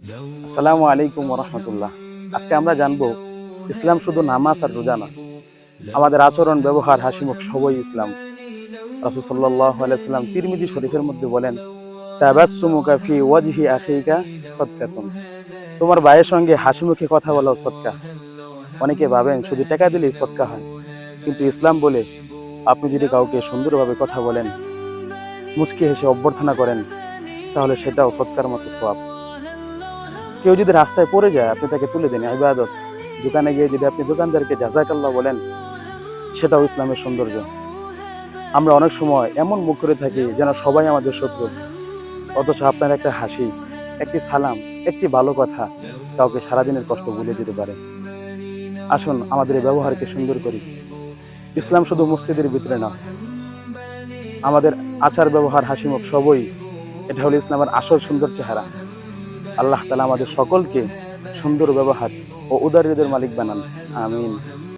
আসসালামু আলাইকুম ওরহমতুল্লাহ। আজকে আমরা জানবো ইসলাম শুধু নামাজ আর রোজা না, আমাদের আচরণ, ব্যবহার, হাসিমুখ সবই ইসলাম। রাসূল সাল্লাল্লাহু আলাইহি ওয়াসাল্লাম তিরমিজি শরীফের মধ্যে বলেন, তাবাসসুমুকা ফি ওয়াজহি আখিকা সাদকাতুন। তোমার ভাইয়ের সঙ্গে হাসিমুখে কথা বলা সদকা। অনেকে ভাবেন শুধু টাকা দিলেই সদকা হয়, কিন্তু ইসলাম বলে আপনি যদি কাউকে সুন্দরভাবে কথা বলেন, মুচকি হেসে অভ্যর্থনা করেন, তাহলে সেটাও সদকার মতো সওয়াব। কেউ যদি রাস্তায় পড়ে যায়, আপনি তাকে তুলে দেন, ইবাদত। দোকানে গিয়ে যদি আপনি দোকানদারকে জাযাকাল্লাহ বলেন, সেটাও ইসলামের সৌন্দর্য। আমরা অনেক সময় এমন মুখ করে থাকি যেন সবাই আমাদের শত্রু, অথচ আপনার একটা হাসি, একটি সালাম, একটি ভালো কথা কাউকে সারাদিনের কষ্ট ভুলে দিতে পারে। আসুন আমাদের এই ব্যবহারকে সুন্দর করি। ইসলাম শুধু মসজিদের ভিতরে না, আমাদের আচার, ব্যবহার, হাসিমুখ সবই, এটা হলো ইসলামের আসল সুন্দর চেহারা। আল্লাহ তাআলা আমাদের সকলকে সুন্দর ব্যবহার ও উদার হৃদয়ের মালিক বানান। আমিন।